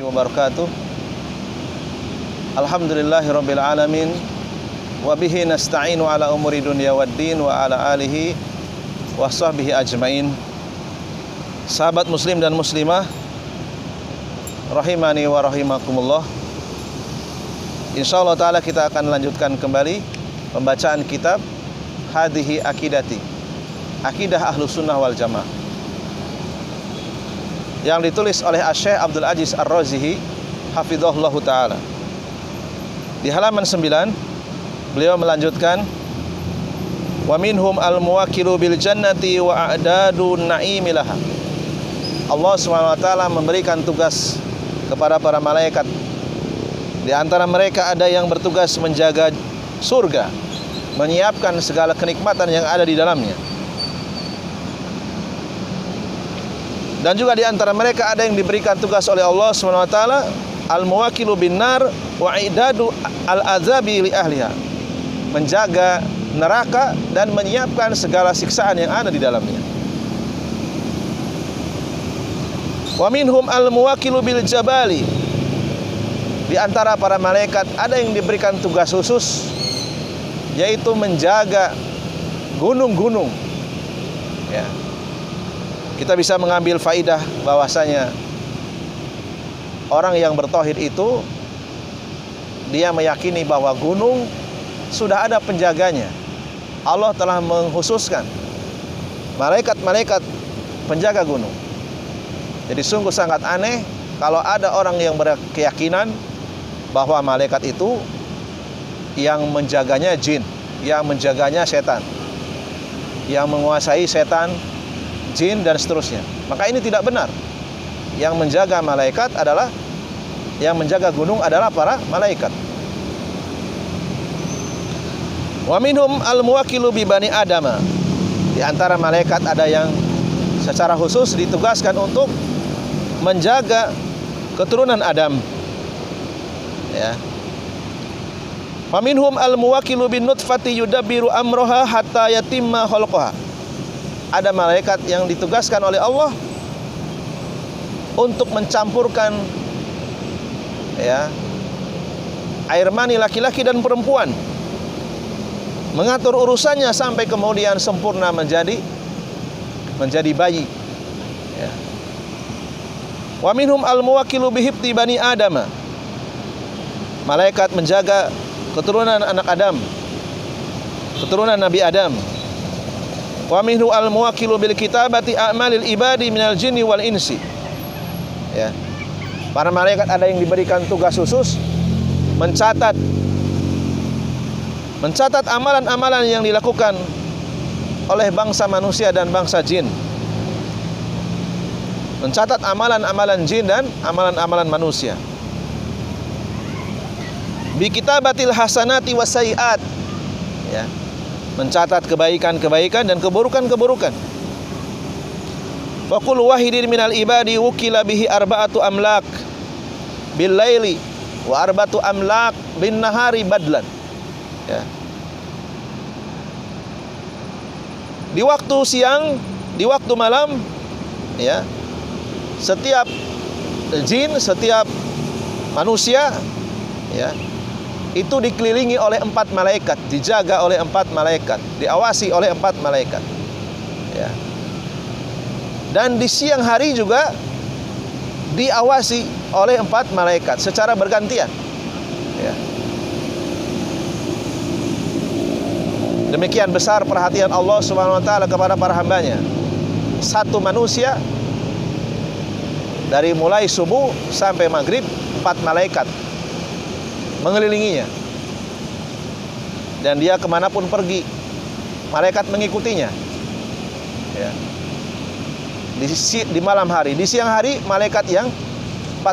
wabarakatuh. Alhamdulillahirabbil alamin wa bihi nasta'inu ala umuri dunya waddin wa ala alihi wa sahbihi ajmain. Sahabat muslim dan muslimah rahimani wa rahimakumullah. Insyaallah taala kita akan lanjutkan kembali pembacaan kitab Hadhihi Aqidati, Aqidah Ahlus Sunnah wal Jamaah, yang ditulis oleh Syekh Abdul Aziz Ar-Razihi hafizahullahu taala. Di halaman 9 beliau melanjutkan, wa minhum al-muwakkilu bil jannati wa a'dadu na'imilaha. Allah SWT memberikan tugas kepada para malaikat. Di antara mereka ada yang bertugas menjaga surga, menyiapkan segala kenikmatan yang ada di dalamnya. Dan juga di antara mereka ada yang diberikan tugas oleh Allah SWT, al-muwakkilu bin nar wa i'dadu al-azabi li ahliha, menjaga neraka dan menyiapkan segala siksaan yang ada di dalamnya. Wa minhum al-muwakkilu bil jabali. Di antara para malaikat ada yang diberikan tugas khusus, yaitu menjaga gunung-gunung. Ya. Kita bisa mengambil faidah bahwasanya orang yang bertauhid itu dia meyakini bahwa gunung sudah ada penjaganya. Allah telah mengkhususkan malaikat-malaikat penjaga gunung. Jadi sungguh sangat aneh kalau ada orang yang berkeyakinan bahwa malaikat itu yang menjaganya jin, yang menjaganya setan, yang menguasai setan, jin dan seterusnya. Maka ini tidak benar. Yang menjaga malaikat adalah, yang menjaga gunung adalah para malaikat. Wa minhum al-muwakkilu bi bani Adama. Di antara malaikat ada yang secara khusus ditugaskan untuk menjaga keturunan Adam. Ya. Wa minhum al-muwakkilu bin nutfati yudabbiru amroha hatta yatimma khalqaha. Ada malaikat yang ditugaskan oleh Allah untuk mencampurkan air mani laki-laki dan perempuan, mengatur urusannya sampai kemudian sempurna menjadi bayi. Ya. Wa minhum al-muwakkilu bihibti bani Adama. Malaikat menjaga keturunan anak Adam, keturunan Nabi Adam. Wa minhu al-muwakkilu bil kitabati a'malil ibadi minal jinni wal insi. Ya. Para malaikat ada yang diberikan tugas khusus mencatat amalan-amalan yang dilakukan oleh bangsa manusia dan bangsa jin. Mencatat amalan-amalan jin dan amalan-amalan manusia. Bi kitabatil hasanati wasaiat. Ya. Mencatat kebaikan-kebaikan dan keburukan-keburukan. Fa kullu wahidin minal ibadi wukila bihi arba'atu amlak bil laili wa arba'atu amlak bin nahari badlan. Ya. Di waktu siang, di waktu malam, ya, setiap jin, setiap manusia, ya, itu dikelilingi oleh 4 malaikat, dijaga oleh 4 malaikat, diawasi oleh 4 malaikat. Ya. Dan di siang hari juga diawasi oleh 4 malaikat secara bergantian. Ya. Demikian besar perhatian Allah Subhanahu wa taala kepada para hambanya. Satu manusia dari mulai subuh sampai maghrib 4 malaikat mengelilinginya, dan dia kemanapun pergi malaikat mengikutinya. Ya. Di malam hari, di siang hari 4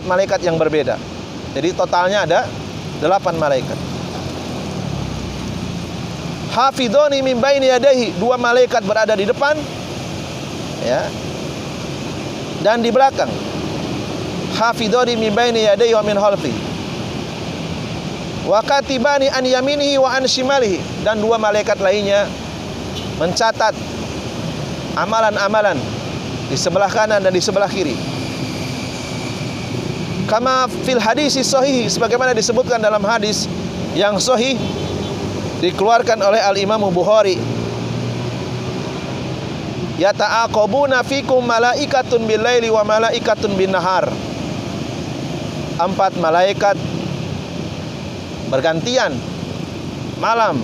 malaikat yang berbeda. Jadi totalnya ada 8 malaikat. Hafidhoni min baini yadayhi, 2 malaikat berada di depan, ya, dan di belakang. Hafidhoni min baini yadayhi wa min khalfi. Wa katibani an yaminihi wa an shimalihi, dan 2 malaikat lainnya mencatat amalan-amalan di sebelah kanan dan di sebelah kiri. Kama fil hadis sahih, sebagaimana disebutkan dalam hadis yang sahih dikeluarkan oleh Al-Imam Bukhari. Yata'aqabuna fikum malaikatun bil laili wa malaikatun bin nahar. 4 malaikat bergantian malam,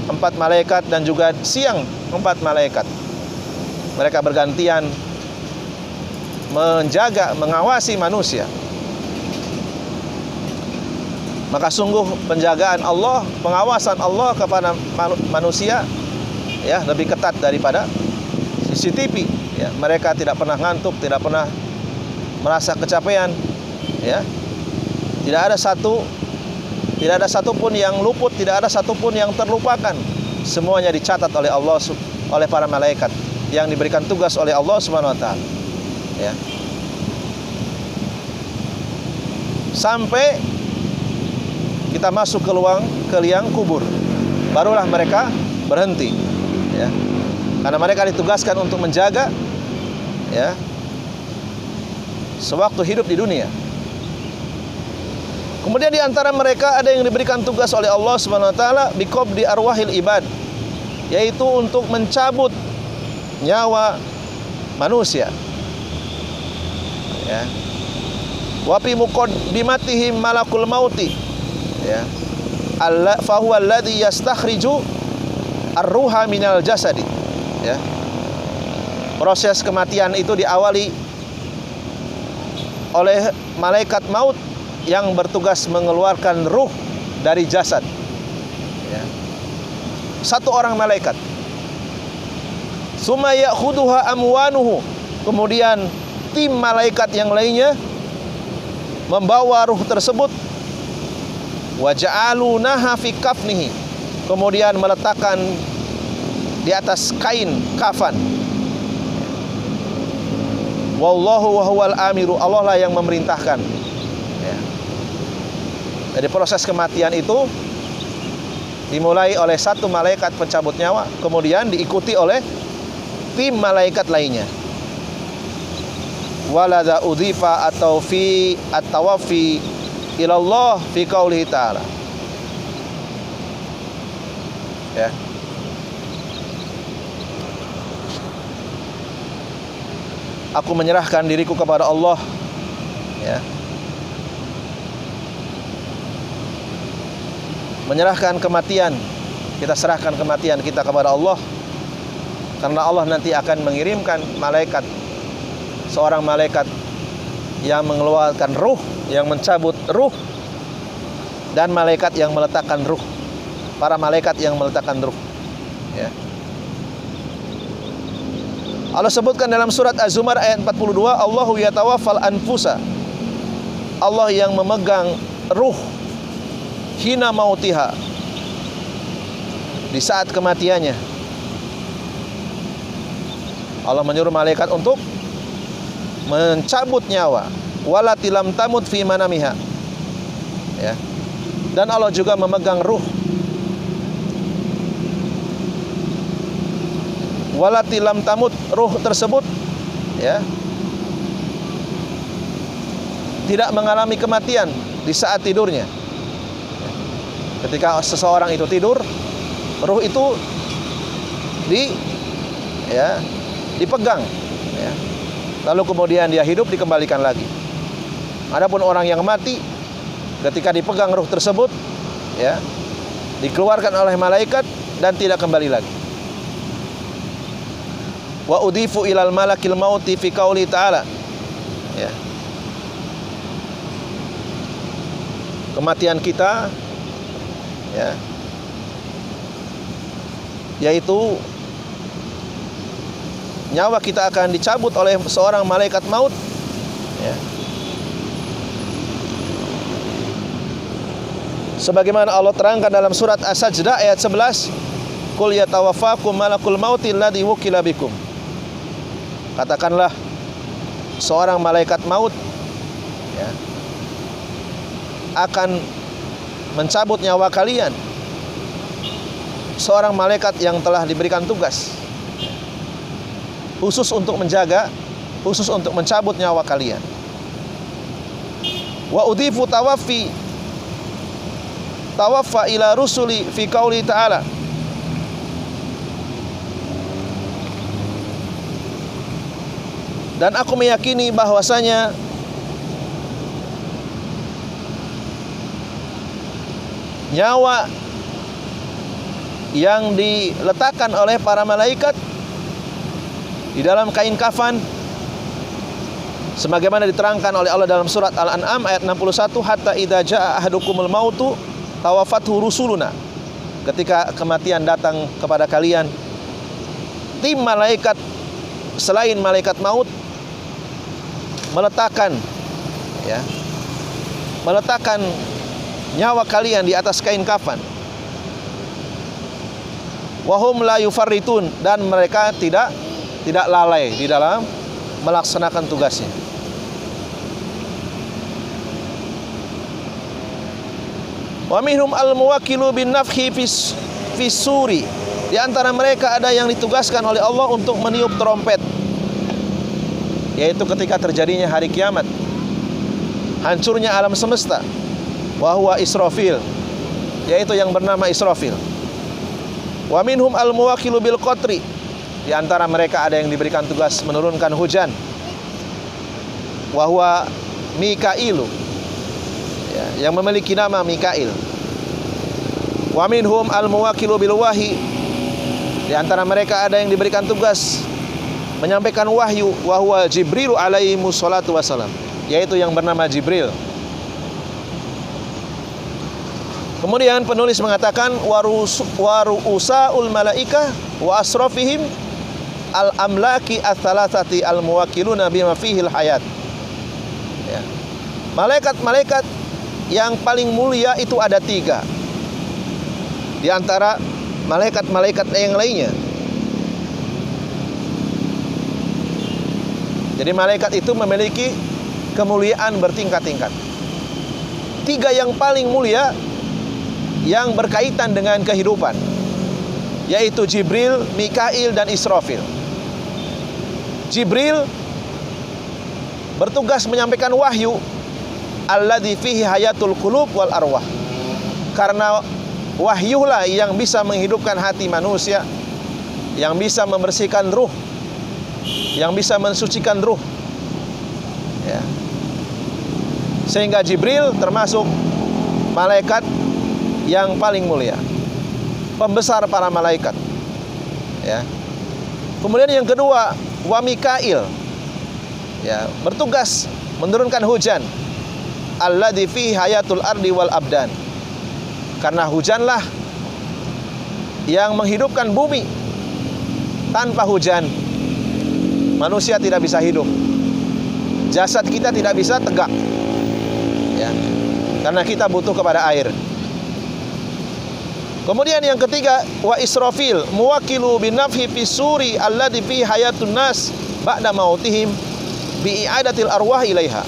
4 malaikat, dan juga siang 4 malaikat. Mereka bergantian menjaga, mengawasi manusia. Maka sungguh penjagaan Allah, pengawasan Allah kepada manusia ya lebih ketat daripada CCTV. Ya, mereka tidak pernah ngantuk, tidak pernah merasa kecapean. Ya, tidak ada satupun yang luput, tidak ada satupun yang terlupakan. Semuanya dicatat oleh Allah, oleh para malaikat yang diberikan tugas oleh Allah Subhanahu wa taala. Ya. Sampai kita masuk ke liang kubur, barulah mereka berhenti. Ya. Karena mereka ditugaskan untuk menjaga ya sewaktu hidup di dunia. Kemudian di antara mereka ada yang diberikan tugas oleh Allah Subhanahu wa taala biqabdi arwahil ibad, yaitu untuk mencabut nyawa manusia. Ya. Wa fi muqaddimatihim malakul mauti. Ya. Fa huwa alladhi yastakhriju ar-ruha minal jasadi. Ya. Proses kematian itu diawali oleh malaikat maut yang bertugas mengeluarkan ruh dari jasad. Ya. 1 orang malaikat. Summa ya'khuduha amwanuhu. Kemudian tim malaikat yang lainnya membawa ruh tersebut. Wa ja'alunaha fi kafnihi. Kemudian meletakkan di atas kain kafan. Wallahu wa huwal amiru. Allah lah yang memerintahkan. Ya. Jadi proses kematian itu dimulai oleh 1 malaikat pencabut nyawa, kemudian diikuti oleh tim malaikat lainnya. Walada udhifa atau fi at-tawaffi ilallah fi qaulihi ta'ala. Ya. Aku menyerahkan diriku kepada Allah. Ya. Menyerahkan kematian, kita serahkan kematian kita kepada Allah, karena Allah nanti akan mengirimkan malaikat, seorang malaikat yang mengeluarkan ruh, yang mencabut ruh, dan malaikat yang meletakkan ruh, para malaikat yang meletakkan ruh. Ya. Allah sebutkan dalam surat Az-Zumar ayat 42, Allahu yatawaffal anfusa. Allah yang memegang ruh hina mautiha, di saat kematiannya. Allah menyuruh malaikat untuk mencabut nyawa. Walati lam tamut fi manamiha. Ya. Dan Allah juga memegang ruh. Walati lam tamut, ruh tersebut ya tidak mengalami kematian di saat tidurnya. Ketika seseorang itu tidur, ruh itu dipegang ya. Lalu kemudian dia hidup, dikembalikan lagi. Adapun orang yang mati, ketika dipegang ruh tersebut ya dikeluarkan oleh malaikat dan tidak kembali lagi. Wa udifu ilal malakil mauti fi qauli ta'ala. Ya. Kematian kita ya yaitu nyawa kita akan dicabut oleh seorang malaikat maut ya. Sebagaimana Allah terangkan dalam surat As-Sajdah ayat 11, qul yatawaffakum malakul mauti alladzi wukila bikum. Katakanlah, seorang malaikat maut ya, akan mencabut nyawa kalian. Seorang malaikat yang telah diberikan tugas khusus untuk menjaga, khusus untuk mencabut nyawa kalian. Wa udhifu tawaffa ila rusuli fi qauli ta'ala. Dan aku meyakini bahwasanya nyawa yang diletakkan oleh para malaikat di dalam kain kafan sebagaimana diterangkan oleh Allah dalam surat Al-An'am ayat 61, hatta idza jaa ahadukumul mautu tawaffathu rusuluna. Ketika kematian datang kepada kalian, tim malaikat selain malaikat maut meletakkan nyawa kalian di atas kain kafan. Wahum la yufarritun, dan mereka tidak lalai di dalam melaksanakan tugasnya. Wa minhum al-muwakkilu bin nafhi fis suri. Di antara mereka ada yang ditugaskan oleh Allah untuk meniup trompet, yaitu ketika terjadinya hari kiamat, hancurnya alam semesta. Wa huwa Israfil, yaitu yang bernama Israfil. Wa minhum al-muwakkilu bil qatri. Di antara mereka ada yang diberikan tugas menurunkan hujan. Wa huwa Mikailu, yang memiliki nama Mikail. Wa minhum al-muwakkilu bil wahyi. Di antara mereka ada yang diberikan tugas menyampaikan wahyu. Wa huwa Jibril alaihi wassalatu wassalam, yaitu yang bernama Jibril. Kemudian penulis mengatakan waru'usaul malaikah wa asrafihim al-amlaki ats-tsalatsati al-muwakkiluna bima fihil hayat. Ya. Malaikat-malaikat yang paling mulia itu ada 3 di antara malaikat-malaikat yang lainnya. Jadi malaikat itu memiliki kemuliaan bertingkat-tingkat. 3 yang paling mulia yang berkaitan dengan kehidupan, yaitu Jibril, Mikail, dan Israfil. Jibril bertugas menyampaikan wahyu alladzi fihi hayatul qulub wal arwah. Karena wahyulah yang bisa menghidupkan hati manusia, yang bisa membersihkan ruh, yang bisa mensucikan ruh. Ya. Sehingga Jibril termasuk malaikat yang paling mulia, pembesar para malaikat. Ya. Kemudian yang kedua, wa Mikail, ya, bertugas menurunkan hujan, alladzi fihi hayatul ardi wal abdan. Karena hujanlah yang menghidupkan bumi. Tanpa hujan manusia tidak bisa hidup, jasad kita tidak bisa tegak, ya, karena kita butuh kepada air. Kemudian yang ketiga, wa Israfil muwakkilu bin nafhi fis suri alladzi fi hayatun nas ba'da mautihim bi i'adatil arwah ilaiha.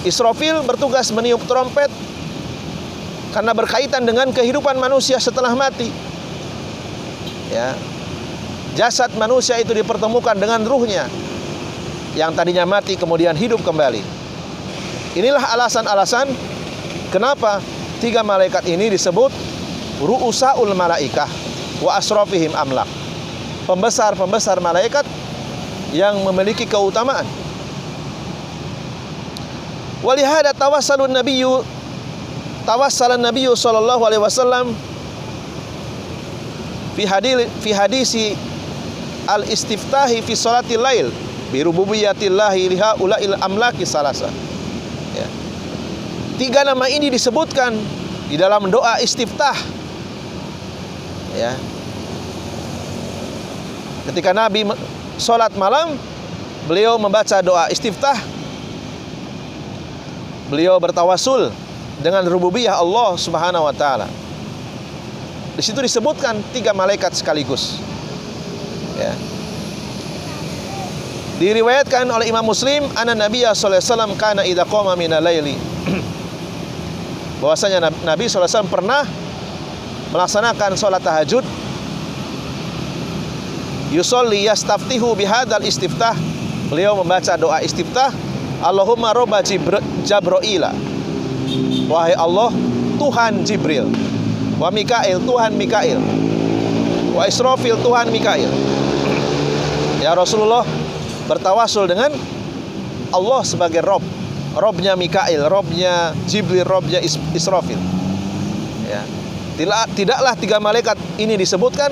Israfil bertugas meniup trompet karena berkaitan dengan kehidupan manusia setelah mati. Ya. Jasad manusia itu dipertemukan dengan ruhnya yang tadinya mati kemudian hidup kembali. Inilah alasan-alasan kenapa 3 malaikat ini disebut ru'usaul malaikah wa asrafihim amlak, pembesar-pembesar malaikat yang memiliki keutamaan. Walihada tawassalan nabiyyu sallallahu alaihi wasallam fi hadisi al-istiftahi fi salatil lail bi rububiyyatillahi lihaula'il amlaki salasa. Ya. 3 nama ini disebutkan di dalam doa istiftah. Ya. Ketika Nabi sholat malam, beliau membaca doa istiftah. Beliau bertawasul dengan rububiyah Allah Subhanahu wa taala. Di situ disebutkan 3 malaikat sekaligus. Ya. Diriwayatkan oleh Imam Muslim, anna Nabiyya sallallahu alaihi wasallam kana idza qama minal laili. Bahwasanya Nabi sallallahu alaihi wasallam pernah melaksanakan salat tahajud, yusolli yastaftihu bihadzal istiftah. Beliau membaca doa istiftah Allahumma robba Jabroila, wahai Allah Tuhan Jibril, wa Mikail, Tuhan Mikail, wa Israfil, Tuhan Mikail. Ya Rasulullah bertawasul dengan Allah sebagai Rob, Robnya Mikail, Robnya Jibril, Robnya Israfil. Ya. Tidaklah 3 malaikat ini disebutkan,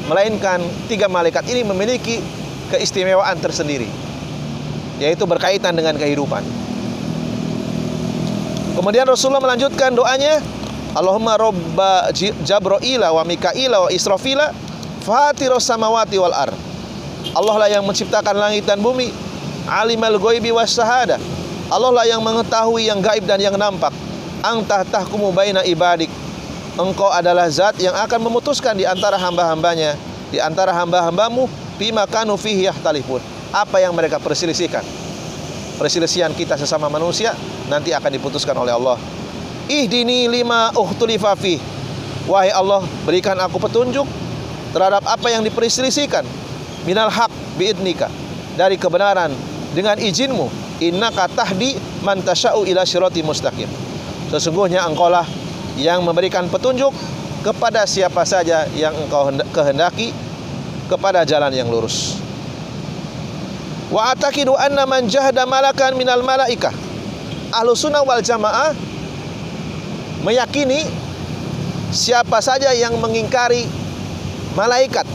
melainkan 3 malaikat ini memiliki keistimewaan tersendiri, yaitu berkaitan dengan kehidupan. Kemudian Rasulullah melanjutkan doanya, Allahumma robba Jabroila wa Mikaila wa Israfila fatiros samawati wal ard. Allah lah yang menciptakan langit dan bumi, alimal ghaibi was syahada. Allah lah yang mengetahui yang gaib dan yang nampak. Anta tahkumu baina ibadik. Engkau adalah zat yang akan memutuskan di antara hamba-hambanya, di antara hamba-hambamu, bima kanu fihi yahtalifun. Apa yang mereka perselisihkan. Perselisihan kita sesama manusia nanti akan diputuskan oleh Allah. Ihdini lima ukhtulifa fih. Wahai Allah, berikan aku petunjuk terhadap apa yang diperselisihkan. Minal haq biidnika, dari kebenaran dengan izinmu. Innaka tahdi man tasya'u ila sirati mustaqim. Sesungguhnya engkaulah yang memberikan petunjuk kepada siapa saja yang engkau kehendaki kepada jalan yang lurus. Wa ataqidu anna man jahada malakan minal malaikah. Ahlussunnah wal jamaah meyakini siapa saja yang mengingkari malaikat,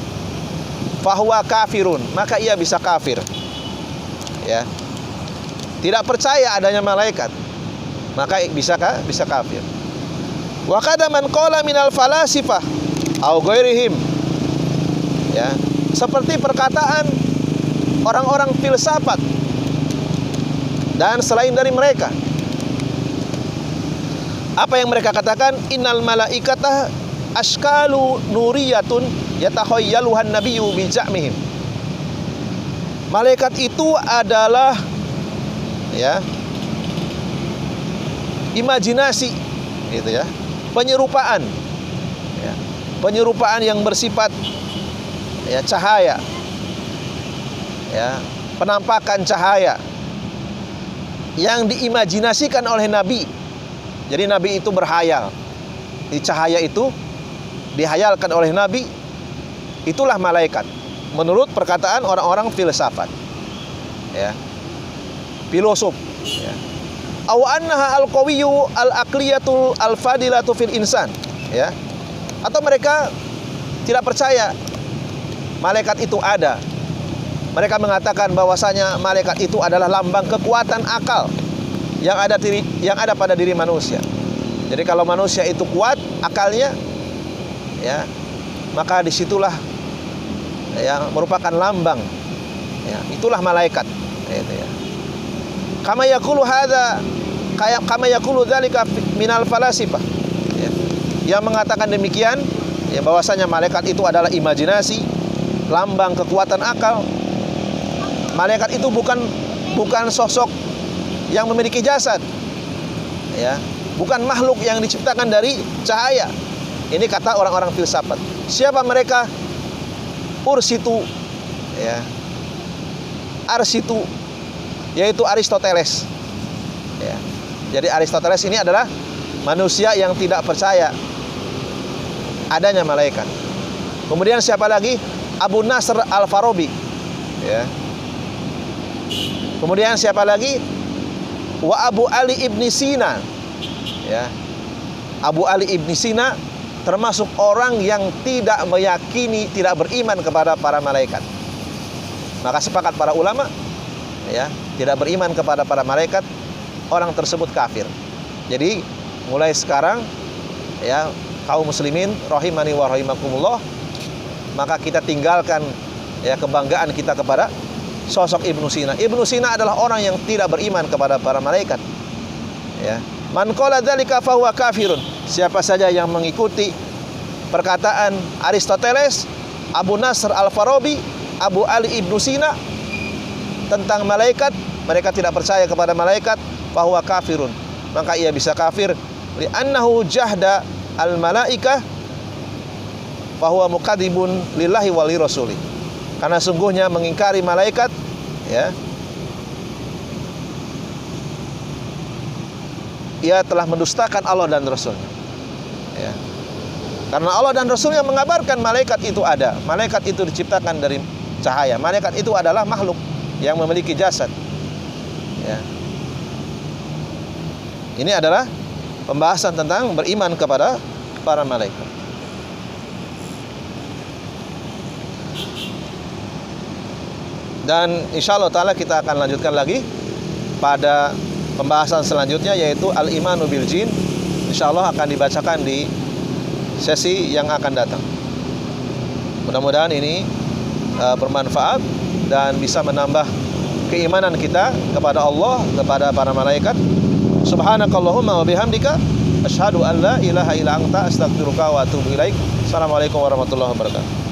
fahuwa kafirun, maka ia bisa kafir. Ya. Tidak percaya adanya malaikat, maka bisa kafir. Wa qad man qala minal falasifah au ghairihim. Ya, seperti perkataan orang-orang filsafat dan selain dari mereka. Apa yang mereka katakan? Innal malaikata ashkalu nuriyatun yatakhayyaluhan nabiyyu bi ja'mihim. Malaikat itu adalah imajinasi, gitu ya, penyerupaan, penyerupaan yang bersifat cahaya, penampakan cahaya yang diimajinasikan oleh Nabi. Jadi Nabi itu berhayal, di cahaya itu dihayalkan oleh Nabi. Itulah malaikat menurut perkataan orang-orang filsafat, filosof. Aw annaha al-qawiyyu al-aqliyatul al-fadilatu fil insan, atau mereka tidak percaya malaikat itu ada. Mereka mengatakan bahwasanya malaikat itu adalah lambang kekuatan akal yang ada pada diri manusia. Jadi kalau manusia itu kuat akalnya, maka disitulah yang merupakan lambang, itulah malaikat. Kama yaqulu hadza, kama yaqulu dzalika minal falasifah, yang mengatakan demikian, bahwasanya malaikat itu adalah imajinasi, lambang kekuatan akal. Malaikat itu bukan sosok yang memiliki jasad, bukan makhluk yang diciptakan dari cahaya. Ini kata orang-orang filsafat. Siapa mereka? Ursitu, Arsitu, yaitu Aristoteles. Jadi Aristoteles ini adalah manusia yang tidak percaya adanya malaikat. Kemudian siapa lagi? Abu Nasr al-Farabi. Kemudian siapa lagi? Wa Abu Ali ibni Sina. Abu Ali ibni Sina termasuk orang yang tidak meyakini, tidak beriman kepada para malaikat. Maka sepakat para ulama, tidak beriman kepada para malaikat, orang tersebut kafir. Jadi mulai sekarang, kaum muslimin rahimani wa rahimakumullah, maka kita tinggalkan kebanggaan kita kepada sosok Ibnu Sina. Ibnu Sina adalah orang yang tidak beriman kepada para malaikat. Man qala dzalika fa huwa kafirun. Siapa saja yang mengikuti perkataan Aristoteles, Abu Nasr al-Farabi, Abu Ali ibnu Sina tentang malaikat, mereka tidak percaya kepada malaikat, fa huwa kafirun, maka ia bisa kafir. Li annahu jahda al-malaikah fa huwa mukadzibun lillahi wa li rasuli. Karena sungguhnya mengingkari malaikat, ia telah mendustakan Allah dan Rasulnya. Ya. Karena Allah dan Rasulnya mengabarkan malaikat itu ada. Malaikat itu diciptakan dari cahaya. Malaikat itu adalah makhluk yang memiliki jasad. Ya. Ini adalah pembahasan tentang beriman kepada para malaikat. Dan insya Allah ta'ala kita akan lanjutkan lagi pada pembahasan selanjutnya, yaitu al-imanu bil jin. Insya Allah akan dibacakan di sesi yang akan datang. Mudah-mudahan ini bermanfaat dan bisa menambah keimanan kita kepada Allah, kepada para malaikat. Subhanakallahumma wa bihamdika asyhadu an la ilaha illa anta astaghfiruka wa atubu ilaik. Assalamualaikum warahmatullahi wabarakatuh.